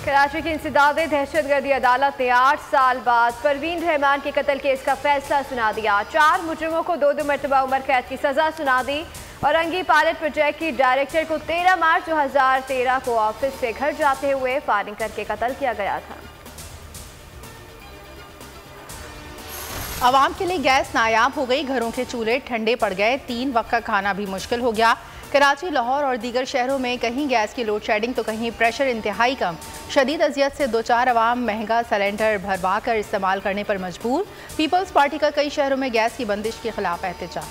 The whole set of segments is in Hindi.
कराची की इंसदाद दहशतगर्दी अदालत ने 8 साल बाद परवीन रहमान के कत्ल केस का फैसला सुना दिया। 4 मुजरिमों को 2-2 मरतबा उम्र कैद की सजा सुना दी। औरंगी पायलट प्रोजेक्ट की डायरेक्टर को 13 मार्च 2013 को ऑफिस से घर जाते हुए फायरिंग करके कत्ल किया गया था। आवाम के लिए गैस नायाब हो गई, घरों के चूल्हे ठंडे पड़ गए, 3 वक्त का खाना भी मुश्किल हो गया। कराची, लाहौर और दीगर शहरों में कहीं गैस की लोड शेडिंग तो कहीं प्रेशर इंतहाई कम। शदीद अजियत से दो चार अवाम महंगा सिलेंडर भरवा कर इस्तेमाल करने पर मजबूर। पीपल्स पार्टी का कई शहरों में गैस की बंदिश के खिलाफ एहतजाज।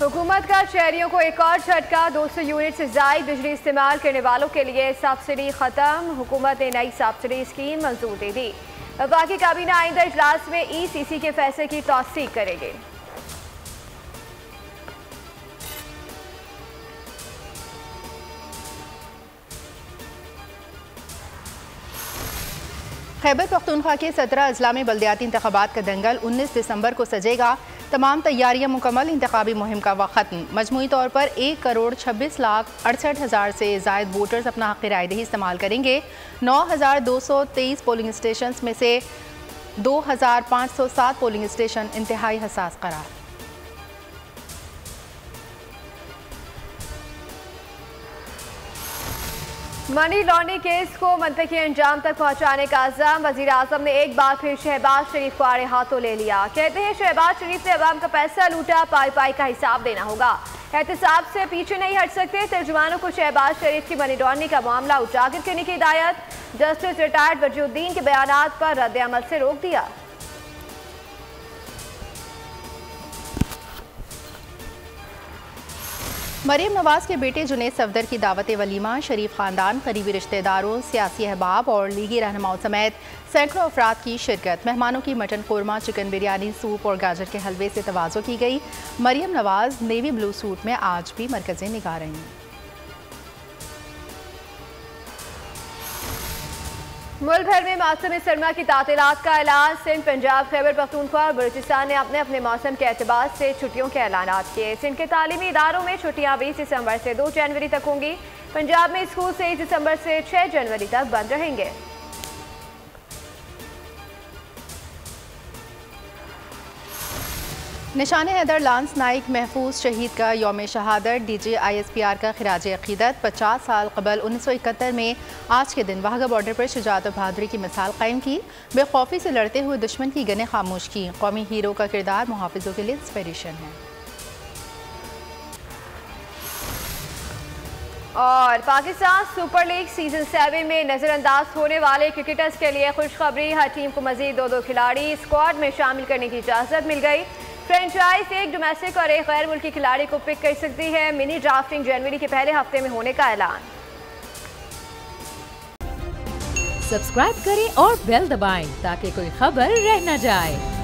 हुकूमत का शहरियों को एक और झटका, 200 यूनिट से ज़ायद बिजली इस्तेमाल करने वालों के लिए सब्सिडी खत्म। हुकूमत ने नई सब्सिडी स्कीम मंजूर दे दी। वफाकी काबीना आइंदा इजलास में ECC के फैसले की तौसीक करेंगे। खैबर पख्तूनख्वा के 17 अजला में बल्दियाती इंतखाबात का दंगल 19 दिसंबर को सजेगा। तमाम तैयारियां मुकम्मल, इंतखाबी मुहिम का वक्त खत्म। मजमूई तौर पर 1,26,68,000 से ज़ायद वोटर्स अपना हक़ रायदही इस्तेमाल करेंगे। 9,223 पोलिंग स्टेशन में से 2,507 पोलिंग स्टेशन इंतहाई हसास करार। मनी लॉन्ड्रिंग केस को मंतकी अंजाम तक पहुंचाने का अज़म, वज़ीर आज़म ने एक बार फिर शहबाज शरीफ को आड़े हाथों ले लिया। कहते हैं शहबाज शरीफ ने अवाम का पैसा लूटा, पाई पाई का हिसाब देना होगा। एहतसाब से पीछे नहीं हट सकते। तर्जुमानों को शहबाज शरीफ की मनी लॉन्ड्रिंग का मामला उजागर करने की हिदायत। जस्टिस रिटायर्ड वजीउद्दीन के बयानात पर रद्द अमल से रोक दिया। मरीम नवाज के बेटे जुनैद सफदर की दावत वलीमा, शरीफ खानदान, करीबी रिश्तेदारों, सियासी अहबाब और लीगी रहनुमाओं समेत सैकड़ों अफराद की शिरकत। मेहमानों की mutton korma, chicken biryani, soup और गाजर के हलवे से तवाज़ो की गई। Maryam Nawaz navy blue suit में आज भी मरकज़े निगाह रही। मुल्क भर में मौसम सरमा की तातीलात का ऐलान। सिंध, पंजाब, खैबर पख्तूनख्वा और बलूचिस्तान ने अपने अपने मौसम के एतबार से छुट्टियों के ऐलान किए। सिंध के तालीमी इदारों में छुट्टियां 20 दिसंबर से 2 जनवरी तक होंगी। पंजाब में स्कूल 23 दिसंबर से 6 जनवरी तक बंद रहेंगे। निशान हैदर लांस नाइक महफूज शहीद का यौम शहादत। DG ISPR का खिराज अकीदत। 50 साल कबल 1971 में आज के दिन वाघा बॉर्डर पर शुजाअत और बहादुरी की मिसाल कायम की। बेखौफी से लड़ते हुए दुश्मन की गनें खामोश की। कौमी हीरो का किरदार मुहाफिजों के लिए इंस्पिरेशन है। और पाकिस्तान सुपर लीग सीजन 7 में नजरअंदाज होने वाले क्रिकेटर्स के लिए खुशखबरी। हर टीम को मजीद 2-2 खिलाड़ी स्क्वाड में शामिल करने की इजाजत मिल गई। फ्रेंचाइज एक डोमेस्टिक और एक गैर मुल्की खिलाड़ी को पिक कर सकती है। मिनी ड्राफ्टिंग जनवरी के पहले हफ्ते में होने का ऐलान। सब्सक्राइब करें और बेल दबाएं ताकि कोई खबर रह न जाए।